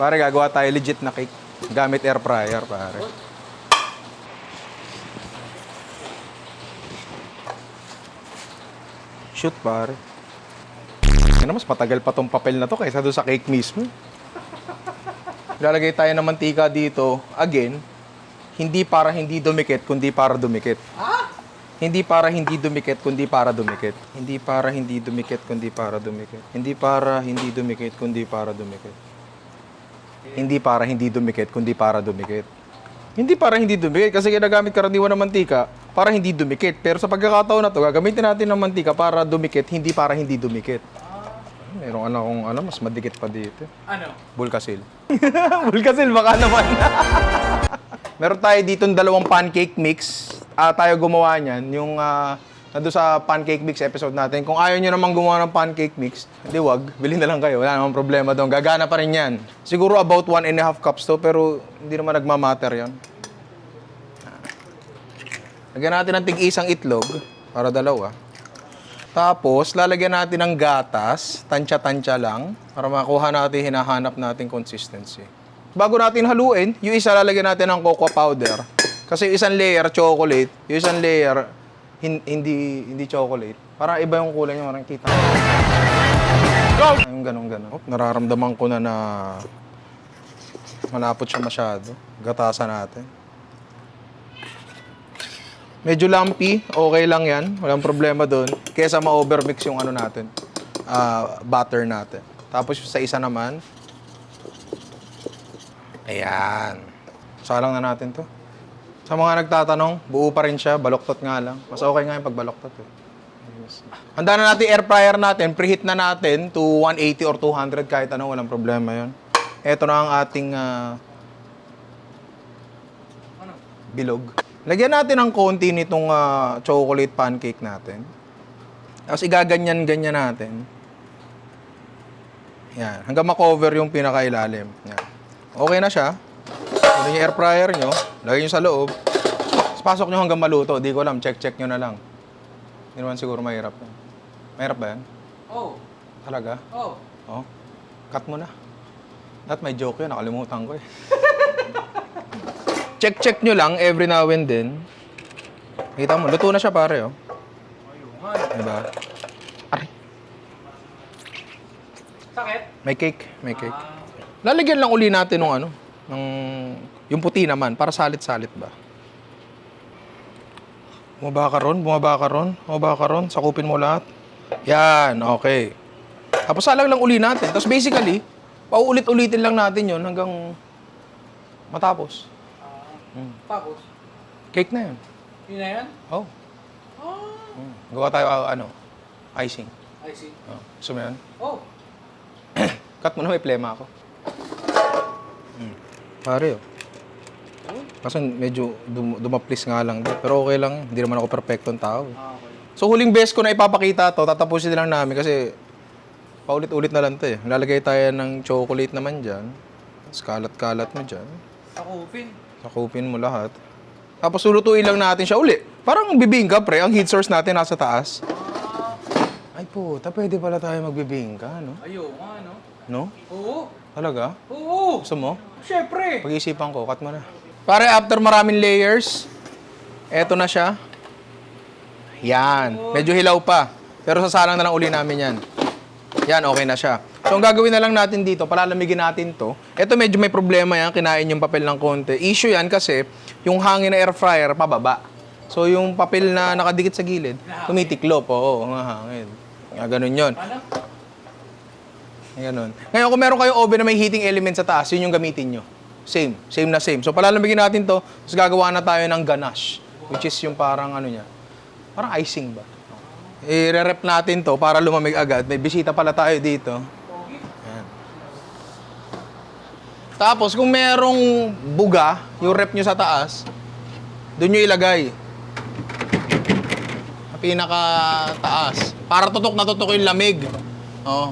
Pare, gagawa tayo legit na cake. Gamit air fryer, pare. Shoot, pare. Mas patagal pa tong papel na to kaysa doon sa cake mismo. Lalagay tayo ng mantika dito. Again, hindi para hindi dumikit, kundi para dumikit. Hindi para hindi dumikit, kundi para dumikit. Hindi para hindi dumikit, kundi para dumikit. Hindi para hindi dumikit, kundi para dumikit. Hindi para hindi dumikit, kundi para dumikit. Hindi para hindi dumikit kasi ginagamit karaniwan ng mantika para hindi dumikit. Pero sa pagkakataon na to, gagamitin natin ng mantika para dumikit, hindi para hindi dumikit. Mayroong mas madikit pa dito. Ano? Bulkasil. Bulkasil, baka naman. Meron tayo dito dalawang pancake mix. Tayo gumawa niyan. Yung nandun sa pancake mix episode natin. Kung ayaw nyo naman gumawa ng pancake mix, hindi wag. Bilhin na lang kayo. Wala namang problema doon. Gagana pa rin yan. Siguro about 1.5 cups to, pero hindi naman nagmamatter yan. Lagyan natin ng tig-isang itlog para dalawa. Tapos, lalagyan natin ng gatas, tansya-tansya lang, para makuha natin hinahanap natin consistency. Bago natin haluin, yung isa lalagyan natin ng cocoa powder. Kasi yung isang layer chocolate, yung isang layer hindi chocolate. Para iba yung kulay niya, parang kita. Yung ganun. Nararamdaman ko na malapot siya masyado. Gatasan natin. Medyo lumpy, okay lang yan. Walang problema doon. Kesa ma-overmix yung natin, butter natin. Tapos sa isa naman, ayan. Salang na natin to. Sa mga nagtatanong, buo pa rin siya, baloktot nga lang. Mas okay nga yung pag baloktot eh. Handa na natin air fryer natin, preheat na natin to 180 or 200 kahit ano, walang problema yon. Ito na ang ating bilog. Lagyan natin ng konti nitong chocolate pancake natin. Tapos igaganyan-ganyan natin. Yan. Hanggang makover yung pinakailalim. Yan. Okay na siya. Ano yung air fryer nyo. Lagay nyo sa loob. Tapos pasok nyo hanggang maluto. Di ko alam. Check nyo na lang. Hindi naman siguro mahirap. Mahirap ba yan? Oo. Talaga? Oo. Oh. Cut mo na. That may joke yun. Nakalimutan ko eh. Check nyo lang every now and then. Kita mo, luto na siya pare, oh. Ayun. Diba? Aray. Sakit? May cake. Lalagyan lang uli natin ng yung puti naman, para salit-salit ba? Bumaba ka ron. Sakupin mo lahat. Yan, okay. Tapos salang lang uli natin. Tapos basically, pauulit-ulitin lang natin yon hanggang matapos. Tapos? Cake na yan. Yun na yan? Oh. Gawa tayo, icing. I see. Oh. Gusto mo yan? Oh. Cut mo na, may plema ako. Pare, oh. Kasi medyo dumaplis nga lang. Pero okay lang. Hindi naman ako perfectong tao. Okay. So, huling beses ko na ipapakita to, tatapusin lang namin kasi paulit-ulit na lang to eh. Lalagay tayo ng chocolate naman dyan. Tapos kalat-kalat mo dyan. Takupin. Sakupin mo lahat. Tapos lulutuin lang natin siya uli. Parang bibingka, pre. Ang heat source natin nasa taas. Ay puta, pwede pala tayo magbibingka, no? Ayaw nga, no? No? Oo. Talaga? Oo. Gusto mo? Siyempre. Pag-iisipan ko, cut mo na. Pare, after maraming layers, eto na siya. Yan. Medyo hilaw pa. Pero sasalang na lang uli namin yan. Yan, okay na siya. So, ang gagawin na lang natin dito, palalamigin natin to. Ito medyo may problema yan, kinain yung papel ng konti. Issue yan kasi yung hangin na air fryer pababa. So, yung papel na nakadikit sa gilid, tumitiklop. Oo, hangin. Ganun yun. Ganun. Ngayon, kung meron kayong oven na may heating element sa taas, yun yung gamitin nyo. Same na same. So, palalamigin natin to, tapos gagawa na tayo ng ganache, which is yung parang parang icing ba? I-rep natin to para lumamig agad. May bisita pala tayo dito. Ayan. Tapos, kung merong buga, yung rep nyo sa taas, doon nyo ilagay. Sa pinaka-taas. Para tutok na tutok yung lamig. Oh.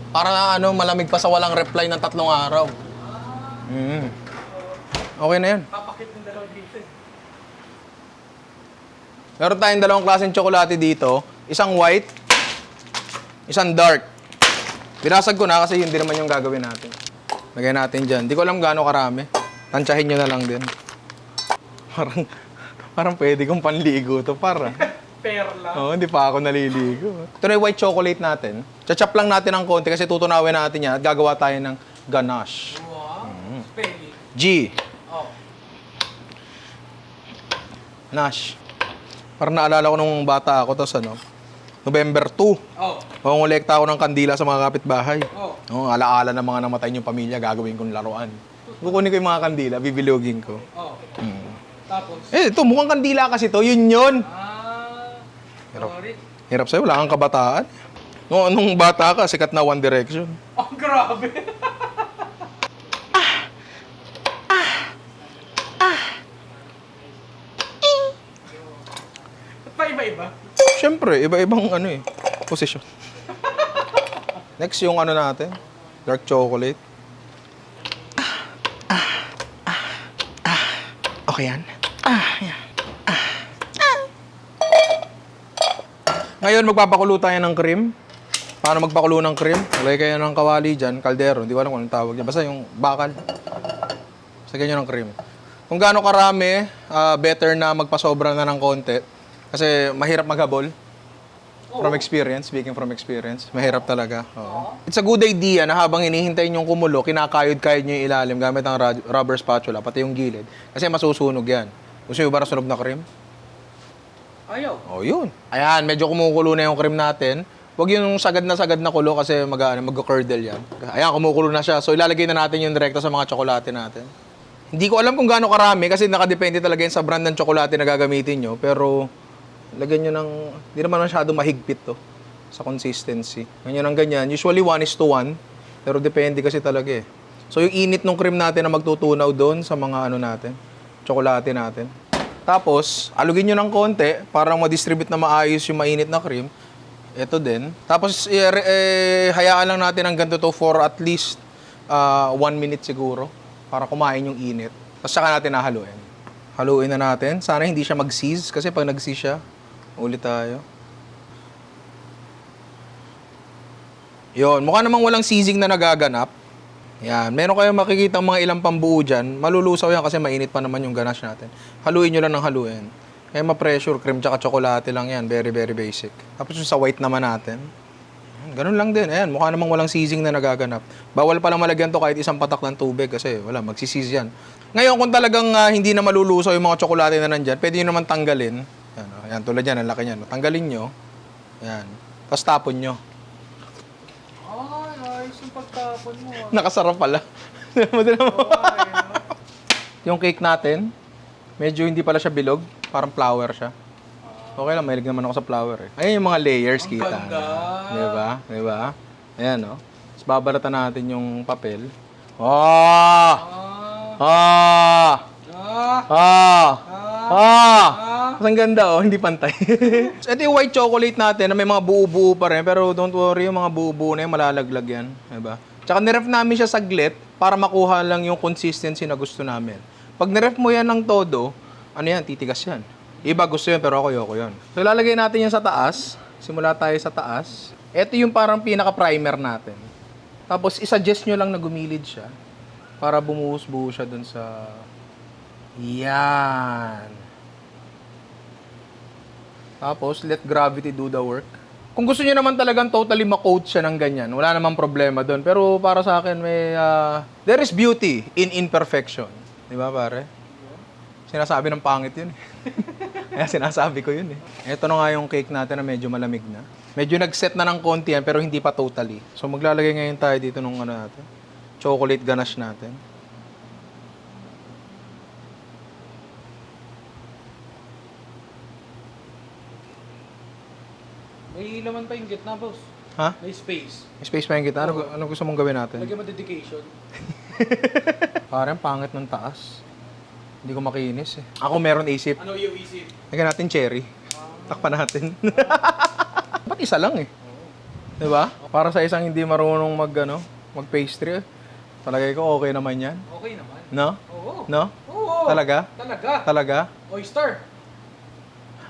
Para malamig pa sa walang reply ng 3 araw. Okay na yan. Papakit ng dalawa dito. Meron tayong dalawang klaseng tsokolate dito. Isang white, isang dark. Binasag ko na kasi yun din naman yung gagawin natin. Lagyan natin dyan. Di ko alam gaano karami. Tansyahin nyo na lang din. Parang pwede kong panligo to, para. Perla. Oo, hindi pa ako naliligo. Ito na yung white chocolate natin. Chachap lang natin ng konti kasi tutunawin natin yan at gagawa tayo ng ganache. Wow. Spelling. G. Oh. Nash. Parang naalala ko nung bata ako, tapos ano, November 2. Oh. Pangongolekta ako ng kandila sa mga kapitbahay. Oh. Oo, alaala ng mga namatay niyong pamilya, gagawin kong laruan. Kukunin ko yung mga kandila, bibilogin ko. Oh. Tapos. Ito, mukhang kandila kasi to, yun. Sorry. Hirap sa'yo, wala kang kabataan. Nung bata ka, sikat na One Direction. Oh, grabe. Ba't pa iba-iba? Siyempre, iba-ibang posisyon. Next, yung natin, dark chocolate. Okay yan. Yan. Ngayon, magpapakulo tayo ng cream. Paano magpakulo ng cream? Lagay kayo ng kawali dyan, kaldero. Hindi ko alam kung anong tawag yan. Basta yung bakal. Sagyan nyo ng cream. Kung gaano karami, better na magpasobra na ng konti. Kasi mahirap maghabol. From experience, speaking from experience, mahirap talaga. Oo. It's a good idea na habang hinihintay nyo kumulo, kinakayod-kayod nyo yung ilalim gamit ang rubber spatula, pati yung gilid. Kasi masusunog yan. Gusto nyo ba na sunog na cream? Ayaw. Oh, yun. Ayan, medyo kumukulo na yung cream natin. Huwag yung sagad na kulo kasi mag-curdle yan. Ayan, kumukulo na siya. So, ilalagay na natin yung direkta sa mga tsokolate natin. Hindi ko alam kung gaano karami kasi nakadepende talaga yun sa brand ng tsokolate na gagamitin nyo. Pero, lagyan nyo ng... Hindi naman masyado mahigpit to sa consistency. Ganyan ang ganyan. Usually 1:1. Pero depende kasi talaga eh. So, yung init ng cream natin na magtutunaw doon sa mga natin, tsokolate natin. Tapos, alugin nyo ng konti para ma-distribute na maayos yung mainit na cream. Ito din. Tapos, hayaan lang natin ang ganito to for at least 1 minute siguro para kumain yung init. Tapos, saka natin nahaluin. Haluin na natin. Sana hindi siya mag-seize kasi pag nag-seize siya, ulit tayo. Yun. Mukha namang walang seizing na nagaganap. Yan. Meron kayong makikita mga ilang pambuo dyan. Malulusaw yan kasi mainit pa naman yung ganache natin. Haluin nyo lang ng haluin. Kaya ma-pressure, cream tsaka tsokolate lang yan. Very, very basic. Tapos yung sa white naman natin. Ganun lang din. Ayan, mukha namang walang seizing na nagaganap. Bawal palang malagyan to kahit isang patak ng tubig kasi wala, magsisiz yan. Ngayon, kung talagang hindi na malulusaw yung mga tsokolate na nandyan, pwede nyo naman tanggalin. Yan, ayan, tulad yan, ang laki nyan. Tanggalin nyo. Ayan. Tapos tapon nyo. Ayos yung pagtapon mo. Nakasarap pala. Yung cake natin, medyo hindi pala siya bilog. Parang flower siya. Okay lang, mahilig naman ako sa flower eh. Ayan yung mga layers, kita. Ganda. Diba? Diba? Ayan, no? Tapos babalatan natin yung papel. Ah! Ah! Ah! Ah! Mas ang ganda, oh. Hindi pantay. Ito yung white chocolate natin na may mga buo-buo pa rin. Pero don't worry, yung mga buo-buo na yan, malalaglag yan. Diba? Tsaka niref namin siya saglit para makuha lang yung consistency na gusto namin. Pag niref mo yan ng todo, ano yan, titigas yan. Iba gusto yun, pero ako yoko yun. So, ilalagay natin yan sa taas. Simula tayo sa taas. Ito yung parang pinaka-primer natin. Tapos, isuggest nyo lang na gumilid siya para bumuhos-buhos siya dun sa... Yan. Tapos, let gravity do the work. Kung gusto nyo naman talagang totally ma-coat siya ng ganyan, wala namang problema dun. Pero para sa akin, may... there is beauty in imperfection. Di ba, pare? Sinasabi ng pangit yun eh. Kaya sinasabi ko yun eh. Ito na nga yung cake natin na medyo malamig na. Medyo nag-set na ng konti yan pero hindi pa totally. So maglalagay ngayon tayo dito nung natin. Chocolate ganache natin. May laman pa yung gitna, boss. Ha? May space. May space pa yung kita. Ano gusto mong gawin natin? Lagyan mo dedication. Parang pangit ng taas. Hindi ko makinis eh. Ako meron isip. Ano yung isip? Lagyan natin cherry. Takpan natin. Ba't isa lang eh? Diba? Para sa isang hindi marunong mag-pastry, palagay ko okay naman yan. Okay naman. No? Oo. No? Oo. Talaga? Talaga. Talaga? Oyster.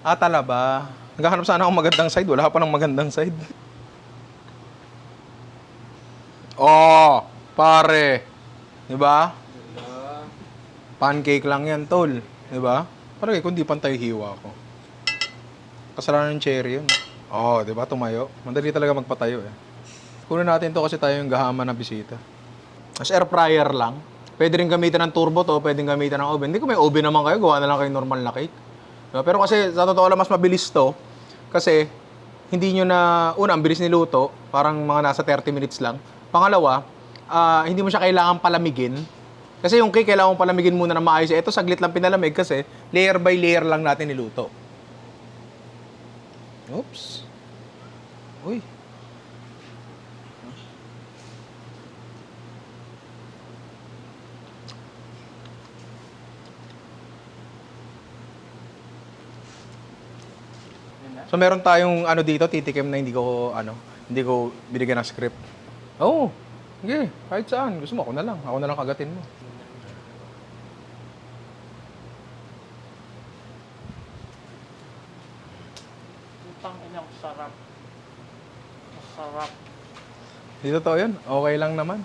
Talaba. Naghahanap sana akong magandang side. Wala pa ng magandang side. Oh, pare. Di ba? Ah, Pancake lang yan, tol. Di ba? Parang kung di pantay hiwa ko. Kasalanan ng cherry yun. Oo, di ba? Tumayo. Madali talaga magpatayo eh. Kunin natin to kasi tayo yung gahama na bisita. As air fryer lang. Pwede rin gamitin ng turbo to, pwedeng gamitin ng oven. Hindi ko may oven naman kayo, gawa na lang kayo normal na cake. Diba? Pero kasi sa totoo lang mas mabilis to. Kasi hindi nyo na, una, ang bilis niluto, parang mga nasa 30 minutes lang. Pangalawa, hindi mo siya kailangan palamigin. Kasi yung cake, kailangan mong palamigin muna na maayos. Ito, saglit lang pinalamig kasi layer by layer lang natin niluto. Oops. Uy. So meron tayong ano dito, titikim na hindi ko binigyan ng script. Oo. Sige, kahit saan. Gusto mo, ako na lang. Ako na lang kagatin mo. utang inang sarap. Masarap. Dito to yun. Okay lang naman.